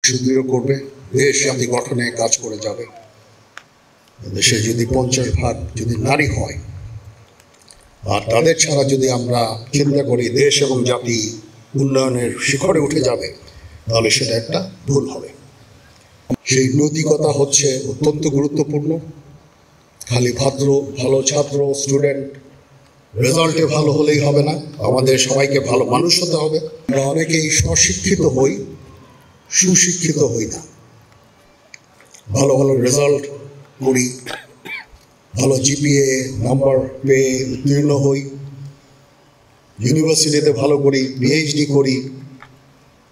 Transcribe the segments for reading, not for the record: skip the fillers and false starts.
সুদৃঢ় করবে, দেশ জাতি গঠনে কাজ করে যাবে। দেশে যদি 50% যদি নারী হয় আর তাদের ছাড়া যদি আমরা চিন্তা করি দেশ এবং জাতি উন্নয়নের শিখরে উঠে যাবে, তাহলে সেটা একটা ভুল হবে। সেই নৈতিকতা হচ্ছে অত্যন্ত গুরুত্বপূর্ণ। খালি ভালো ছাত্র স্টুডেন্ট রেজাল্টে ভালো হলেই হবে না, আমাদের সবাইকে ভালো মানুষ হতে হবে। আমরা অনেকেই স্বশিক্ষিত হই, সুশিক্ষিত হই না। ভালো ভালো রেজাল্ট করি, ভালো জিপিএ নাম্বার পেয়ে উত্তীর্ণ হই, ইউনিভার্সিটিতে ভালো করি, পিএইচডি করি,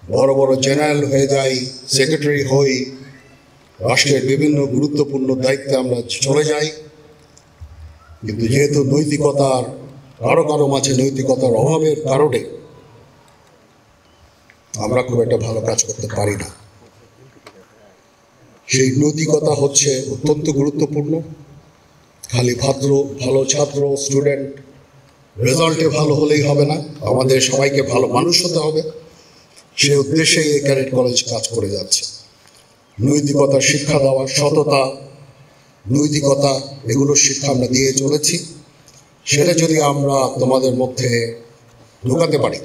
বড় বড় জেনারেল হয়ে যাই, সেক্রেটারি হই, রাষ্ট্রের বিভিন্ন গুরুত্বপূর্ণ দায়িত্বে আমরা চলে যাই। কিন্তু যেহেতু নৈতিকতার কারো মাঝে নৈতিকতার অভাবের কারণে আমরা খুব একটা ভালো কাজ করতে পারি না। সেই নৈতিকতা হচ্ছে অত্যন্ত গুরুত্বপূর্ণ। খালি ভালো ছাত্র স্টুডেন্ট রেজাল্টে ভালো হলেই হবে না, আমাদের সবাইকে ভালো মানুষ হতে হবে। সে উদ্দেশ্যে এই ক্যাডেট কলেজ কাজ করে যাচ্ছে। নৈতিকতার শিক্ষা দেওয়া, সততা, নৈতিকতা, এগুলোর শিক্ষা আমরা দিয়ে চলেছি। সেটা যদি আমরা তোমাদের মধ্যে ঢোকাতে পারি,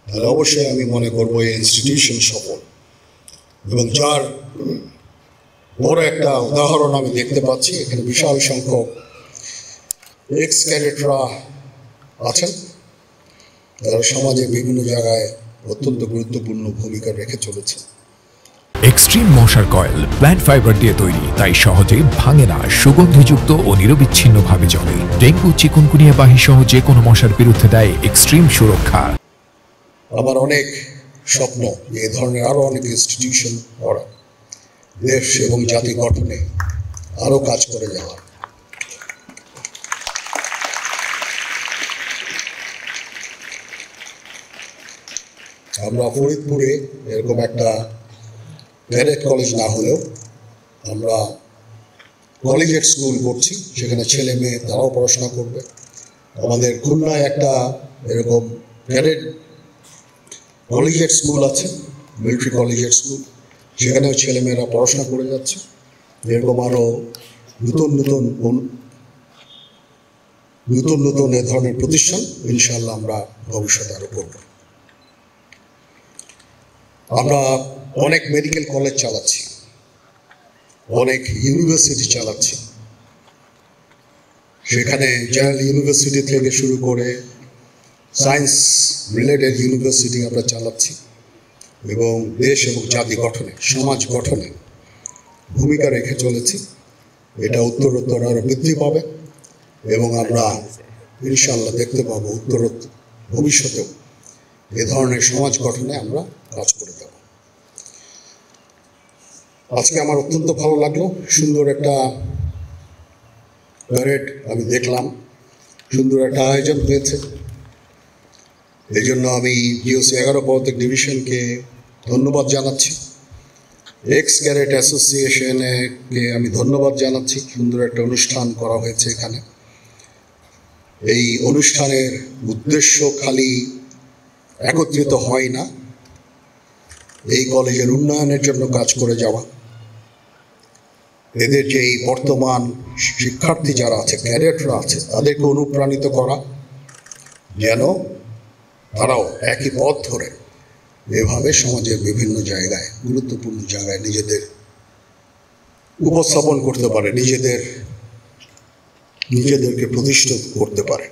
তাহলে অবশ্যই আমি মনে করবো এই ইনস্টিটিউশন সফল। এবং যার বড় একটা উদাহরণ আমি দেখতে পাচ্ছি, এখানে বিশাল সংখ্যক এক্স ক্যাডেটরা আছেন, তারা সমাজের বিভিন্ন জায়গায় অত্যন্ত গুরুত্বপূর্ণ ভূমিকা রেখে চলেছে। এক্সট্রিম মশার কয়েল প্ল্যান্ট ফাইবার দিয়ে তৈরি, তাই সহজে ভাঙে না, সুগন্ধিযুক্ত ও নিরবিচ্ছিন্নভাবে জ্বলে। ডেঙ্গু, চিকুনগুনিয়া বাহি সহ যে কোনো মশার বিরুদ্ধে দেয় এক্সট্রিম সুরক্ষা। আমার অনেক স্বপ্ন এই ধরনের আরো অনেক ইনস্টিটিউশন করা, দেশ এবং জাতি গঠনে আরো কাজ করে যাওয়া। আমরা ফরিদপুরে এরকম একটা ক্যাডেট কলেজ না হলেও আমরা কলেজিয়েট স্কুল করছি, সেখানে ছেলে মেয়ে তারাও পড়াশোনা করবে। আমাদের খুলনায় একটা এরকম ক্যাডেট কলেজিয়েট স্কুল আছে, মিলিটারি কলেজিয়েট স্কুল, সেখানেও ছেলেমেয়েরা পড়াশোনা করে যাচ্ছে। এরকম আরও নতুন এ ধরনের প্রতিষ্ঠান ইনশাআল্লাহ আমরা ভবিষ্যতে আরও করব। আমরা অনেক মেডিকেল কলেজ চালাচ্ছি, অনেক ইউনিভার্সিটি চালাচ্ছি। সেখানে জেনারেল ইউনিভার্সিটি থেকে শুরু করে সায়েন্স রিলেটেড ইউনিভার্সিটি আমরা চালাচ্ছি এবং দেশ এবং জাতি গঠনে, সমাজ গঠনে ভূমিকা রেখে চলেছি। এটা উত্তরোত্তর আরও বৃদ্ধি পাবে এবং আমরা ইনশাআল্লাহ দেখতে পাবো উত্তরোত্তর ভবিষ্যতেও এ ধরনের সমাজ গঠনে আমরা কাজ করে যাব। আজকে আমার অত্যন্ত ভালো লাগলো, সুন্দর একটা প্যারেড আমি দেখলাম, সুন্দর একটা আয়োজন হয়েছে। এই জন্য আমি জিওসি 11 পদাতিক ডিভিশনকে ধন্যবাদ জানাচ্ছি, এক্স ক্যাডেট অ্যাসোসিয়েশনকে আমি ধন্যবাদ জানাচ্ছি। সুন্দর একটা অনুষ্ঠান করা হয়েছে এখানে। এই অনুষ্ঠানের উদ্দেশ্য খালি একত্রিত হয় না, এই কলেজের উন্নয়নের জন্য কাজ করে যাওয়া, এদের যে এই বর্তমান শিক্ষার্থী যারা আছে, ক্যাডেটরা আছে, তাদেরকে অনুপ্রাণিত করা, যেন তারাও একই পথ ধরে এভাবে সমাজের বিভিন্ন জায়গায়, গুরুত্বপূর্ণ জায়গায় নিজেদের উপস্থাপন করতে পারে, নিজেদেরকে প্রতিষ্ঠিত করতে পারে।